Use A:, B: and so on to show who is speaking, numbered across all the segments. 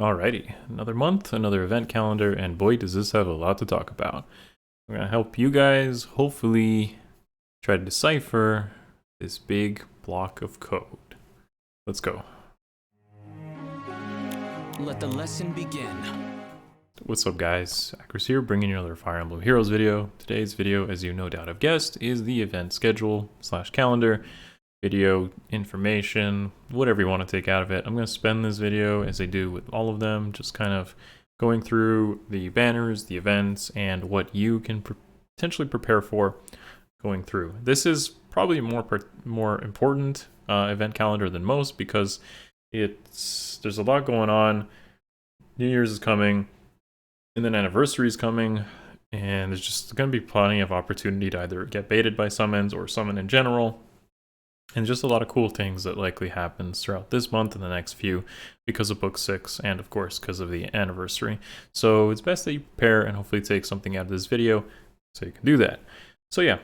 A: Alrighty, another month, another event calendar, and boy, does this have a lot to talk about. I'm gonna help you guys hopefully try to decipher this big block of code. Let's go.
B: Let the lesson begin.
A: What's up, guys? Akariss here, bringing you another Fire Emblem Heroes video. Today's video, as you no doubt have guessed, is the event schedule / calendar, video information, whatever you want to take out of it. I'm going to spend this video, as I do with all of them, just kind of going through the banners, the events, and what you can potentially prepare for going through. This is probably more important event calendar than most because there's a lot going on. New Year's is coming, and then anniversary is coming, and there's just going to be plenty of opportunity to either get baited by summons or summon in general. And just a lot of cool things that likely happens throughout this month and the next few because of Book 6 and, of course, because of the anniversary. So it's best that you prepare and hopefully take something out of this video so you can do that. So yeah,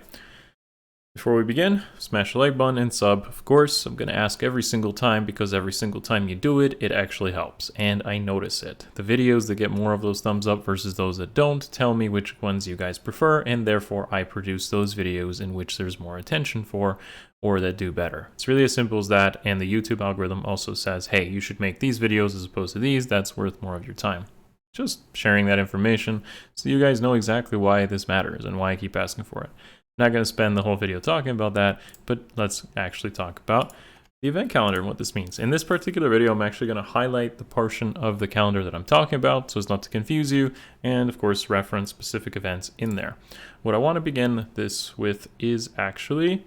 A: before we begin, smash the like button and sub. Of course, I'm going to ask every single time because every single time you do it, it actually helps. And I notice it. The videos that get more of those thumbs up versus those that don't tell me which ones you guys prefer, and therefore I produce those videos in which there's more attention for or that do better. It's really as simple as that, and the YouTube algorithm also says, hey, you should make these videos as opposed to these. That's worth more of your time. Just sharing that information so you guys know exactly why this matters and why I keep asking for it. Not going to spend the whole video talking about that, but let's actually talk about the event calendar and what this means. In this particular video, I'm actually going to highlight the portion of the calendar that I'm talking about so as not to confuse you, and of course reference specific events in there. What I want to begin this with is actually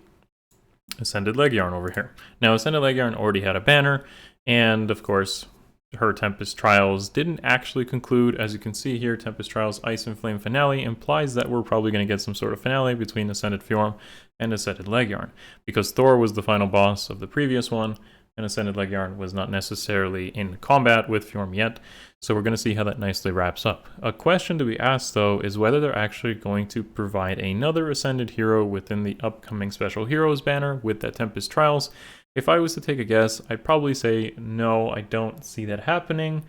A: Ascended Legendary over here. Now, Ascended Legendary already had a banner, and of course her Tempest Trials didn't actually conclude. As you can see here, Tempest Trials Ice and Flame finale implies that we're probably going to get some sort of finale between Ascended Fjorm and Ascended Legendary, because Thor was the final boss of the previous one, and Ascended Legendary was not necessarily in combat with Fjorm yet, so we're going to see how that nicely wraps up. A question to be asked, though, is whether they're actually going to provide another Ascended hero within the upcoming Special Heroes banner with that Tempest Trials. If I was to take a guess, I'd probably say no, I don't see that happening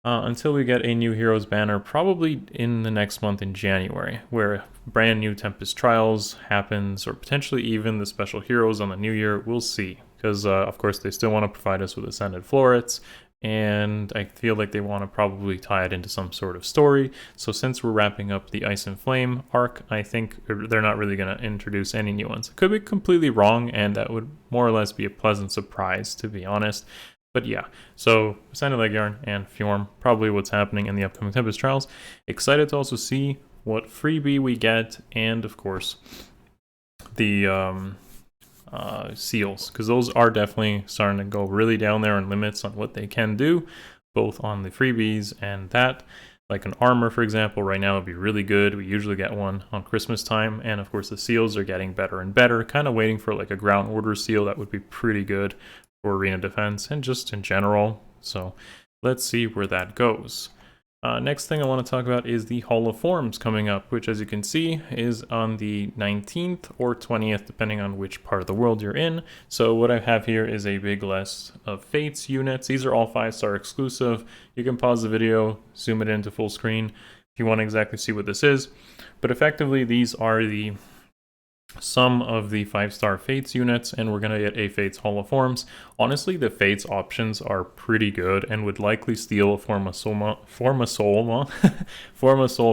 A: until we get a new Heroes banner, probably in the next month in January, where brand new Tempest Trials happens, or potentially even the Special Heroes on the new year. We'll see, because of course they still want to provide us with Ascended Florets, and I feel like they want to probably tie it into some sort of story. So since we're wrapping up the Ice and Flame arc, I think they're not really going to introduce any new ones. I could be completely wrong, and that would more or less be a pleasant surprise, to be honest. But yeah, so Ascended Legendary and Fjorm, probably what's happening in the upcoming Tempest Trials. Excited to also see what freebie we get, and of course the seals, because those are definitely starting to go really down there on limits on what they can do, both on the freebies and that. Like an armor, for example, right now would be really good. We usually get one on Christmas time, and of course the seals are getting better and better. Kind of waiting for like a ground order seal that would be pretty good for arena defense and just in general. So let's see where that goes. Next thing I want to talk about is the Hall of Forms coming up, which, as you can see, is on the 19th or 20th, depending on which part of the world you're in. So what I have here is a big list of Fates units. These are all 5-star exclusive. You can pause the video, zoom it into full screen if you want to exactly see what this is. But effectively, these are the some of the 5-star Fates units, and we're going to get a Fates Hall of Forms. Honestly, the Fates options are pretty good and would likely steal a Forma Soul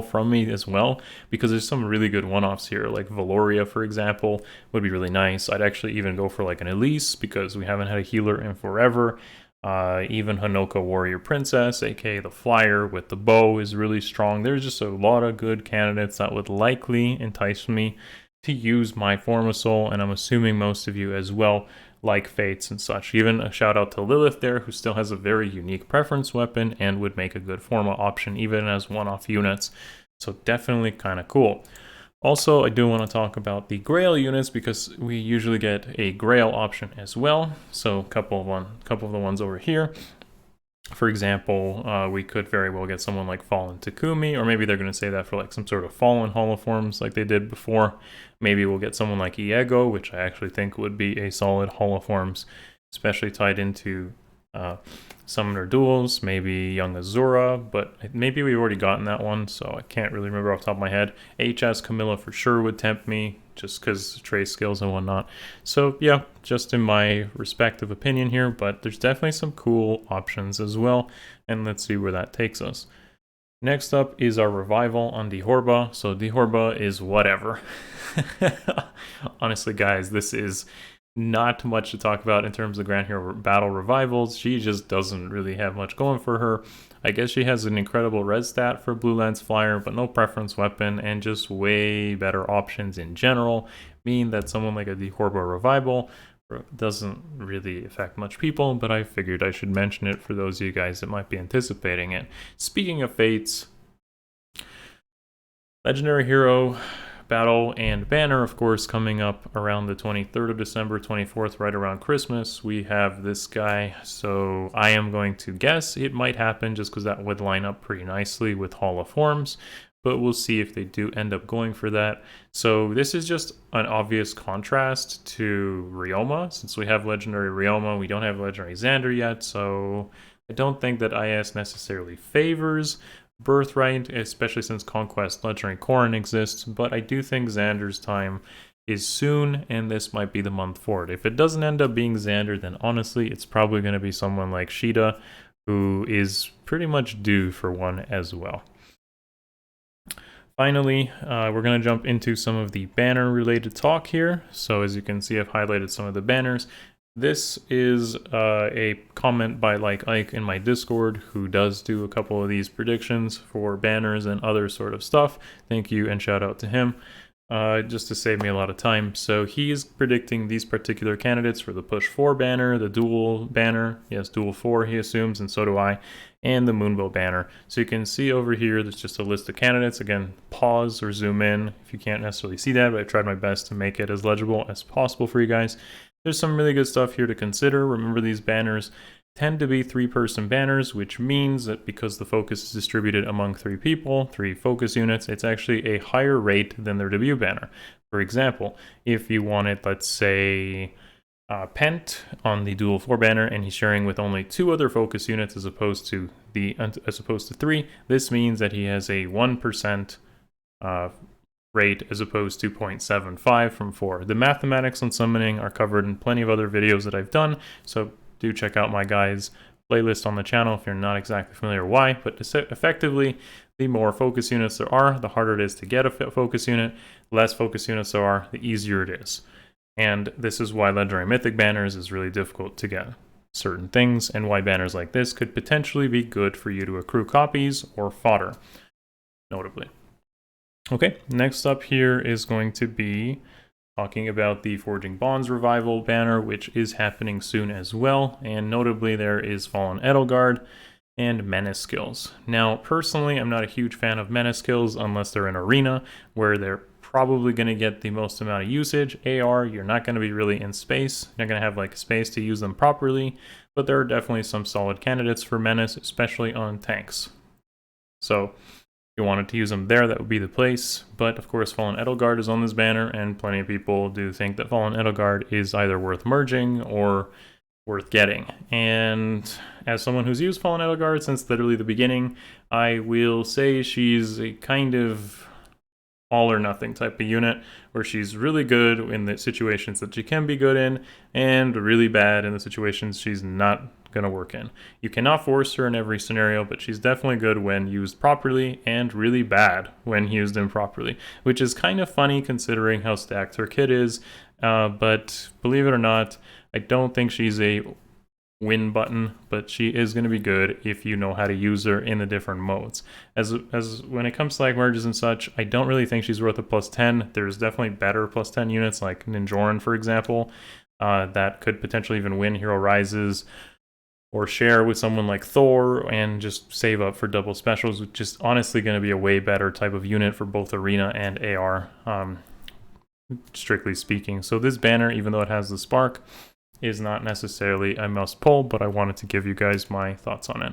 A: from me as well, because there's some really good one-offs here, like Valoria, for example, would be really nice. I'd actually even go for like an Elise, because we haven't had a healer in forever. Even Hanoka Warrior Princess, aka the Flyer with the bow, is really strong. There's just a lot of good candidates that would likely entice me to use my Forma Soul, and I'm assuming most of you as well like Fates and such. Even a shout out to Lilith there, who still has a very unique preference weapon and would make a good Forma option even as one-off units. So definitely kind of cool. Also, I do want to talk about the Grail units, because we usually get a Grail option as well. So a couple of the ones over here. For example, we could very well get someone like Fallen Takumi, or maybe they're going to say that for like some sort of Fallen Hall of Forms like they did before. Maybe we'll get someone like Iego, which I actually think would be a solid Hall of Forms, especially tied into Summoner duels, maybe Young Azura, but maybe we've already gotten that one, so I can't really remember off the top of my head. HS Camilla for sure would tempt me, just because trace skills and whatnot. So yeah, just in my respective opinion here, but there's definitely some cool options as well, and let's see where that takes us. Next up is our revival on Dithorba. So Dithorba is whatever. Honestly, guys, this is not much to talk about in terms of Grand Hero Battle revivals. She just doesn't really have much going for her. I guess she has an incredible res stat for Blue Lance Flyer, but no preference weapon, and just way better options in general, mean that someone like a Dithorba revival doesn't really affect much people, but I figured I should mention it for those of you guys that might be anticipating it. Speaking of fates, Legendary Hero Battle and Banner, of course, coming up around the 23rd of December, 24th, right around Christmas. We have this guy, so I am going to guess it might happen just because that would line up pretty nicely with Hall of Forms, but we'll see if they do end up going for that. So this is just an obvious contrast to Ryoma. Since we have Legendary Ryoma, we don't have Legendary Xander yet, so I don't think that IS necessarily favors Birthright, especially since Conquest Legendary Corrin exists, but I do think Xander's time is soon, and this might be the month for it. If it doesn't end up being Xander, then honestly, it's probably going to be someone like Sheeta, who is pretty much due for one as well. Finally, we're going to jump into some of the banner-related talk here. So as you can see, I've highlighted some of the banners. This is a comment by Like Ike in my Discord, who does do a couple of these predictions for banners and other sort of stuff. Thank you and shout out to him, just to save me a lot of time. So he's predicting these particular candidates for the Push 4 banner, the Duel banner, yes, Duel 4 he assumes, and so do I, and the Moonbow banner. So you can see over here, there's just a list of candidates. Again, pause or zoom in if you can't necessarily see that, but I tried my best to make it as legible as possible for you guys. There's some really good stuff here to consider. Remember, these banners tend to be 3-person banners, which means that because the focus is distributed among 3 people, 3 focus units, it's actually a higher rate than their debut banner. For example, if you wanted, let's say, Pent on the Duel 4 banner, and he's sharing with only 2 other focus units as opposed to 3, this means that he has a 1% rate as opposed to 0.75 from 4. The mathematics on summoning are covered in plenty of other videos that I've done, so do check out my guys' playlist on the channel if you're not exactly familiar why, but effectively, the more focus units there are, the harder it is to get a focus unit. The less focus units there are, the easier it is. And this is why Legendary Mythic banners is really difficult to get certain things, and why banners like this could potentially be good for you to accrue copies or fodder, notably. Okay, next up here is going to be talking about the Forging Bonds Revival banner, which is happening soon as well, and notably there is Fallen Edelgard and Menace skills. Now, personally, I'm not a huge fan of Menace skills unless they're in Arena, where they're probably going to get the most amount of usage. AR, you're not going to be really in space. You're not going to have like space to use them properly, but there are definitely some solid candidates for Menace, especially on tanks. So if you wanted to use them there, that would be the place. But of course, Fallen Edelgard is on this banner, and plenty of people do think that Fallen Edelgard is either worth merging or worth getting. And as someone who's used Fallen Edelgard since literally the beginning, I will say she's a kind of all or nothing type of unit, where she's really good in the situations that she can be good in, and really bad in the situations she's not going to work in. You cannot force her in every scenario, but she's definitely good when used properly, and really bad when used improperly, which is kind of funny considering how stacked her kit is, but believe it or not, I don't think she's a win button, but she is going to be good if you know how to use her in the different modes. As when it comes to like merges and such, I don't really think she's worth a +10. There's definitely better +10 units like Ninjoran, for example, that could potentially even win Hero Rises, or share with someone like Thor and just save up for double specials, which is honestly going to be a way better type of unit for both Arena and AR, strictly speaking. So this banner, even though it has the spark, is not necessarily a must pull, but I wanted to give you guys my thoughts on it.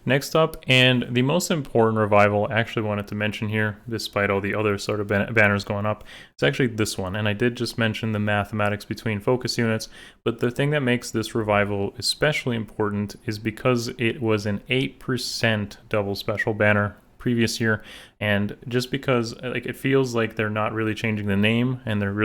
A: Next up, and the most important revival I actually wanted to mention here, despite all the other sort of banners going up, it's actually this one. And I did just mention the mathematics between focus units, but the thing that makes this revival especially important is because it was an 8% double special banner previous year, and just because like it feels like they're not really changing the name and they're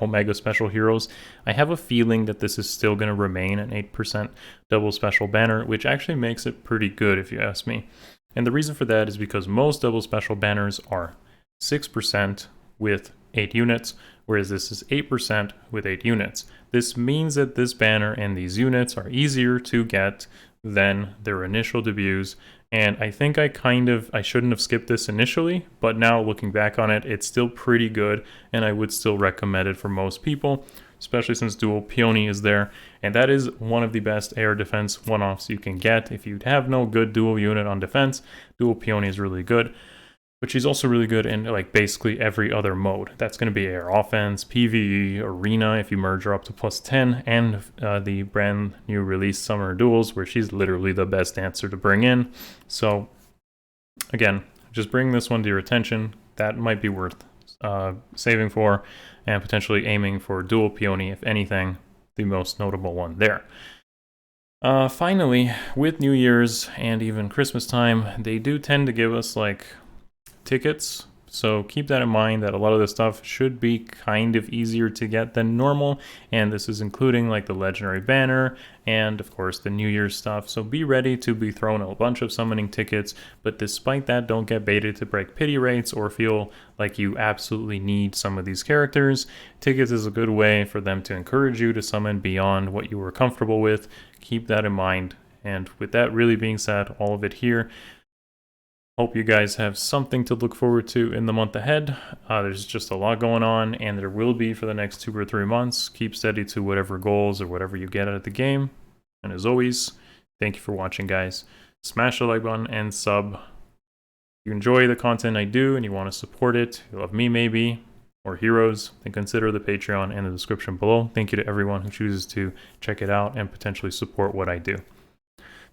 A: Omega Special Heroes, I have a feeling that this is still going to remain an 8% double special banner, which actually makes it pretty good if you ask me. And the reason for that is because most double special banners are 6% with 8 units, whereas this is 8% with 8 units. This means that this banner and these units are easier to get than their initial debuts, and I think I shouldn't have skipped this initially, but now looking back on it, it's still pretty good, and I would still recommend it for most people, especially since Duel Peony is there, and that is one of the best air defense one-offs you can get. If you have no good dual unit on defense, Duel Peony is really good. But she's also really good in like basically every other mode. That's going to be air offense, PvE, arena if you merge her up to +10, and the brand new release Summer Duels, where she's literally the best answer to bring in. So again, just bring this one to your attention. That might be worth saving for, and potentially aiming for Duel Peony, if anything, the most notable one there. Finally, with New Year's and even Christmas time, they do tend to give us like tickets, so keep that in mind that a lot of this stuff should be kind of easier to get than normal, and this is including like the legendary banner and of course the New Year's stuff. So be ready to be thrown a bunch of summoning tickets, but despite that, don't get baited to break pity rates or feel like you absolutely need some of these characters. Tickets is a good way for them to encourage you to summon beyond what you were comfortable with. Keep that in mind. And with that really being said, all of it here, hope you guys have something to look forward to in the month ahead. There's just a lot going on, and there will be for the next 2 or 3 months. Keep steady to whatever goals or whatever you get out of the game. And as always, thank you for watching, guys. Smash the like button and sub. If you enjoy the content I do and you want to support it, you love me maybe, or Heroes, then consider the Patreon in the description below. Thank you to everyone who chooses to check it out and potentially support what I do.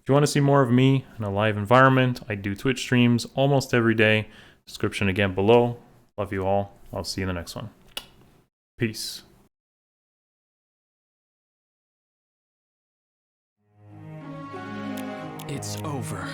A: If you want to see more of me in a live environment, I do Twitch streams almost every day. Description again below. Love you all. I'll see you in the next one. Peace.
B: It's over.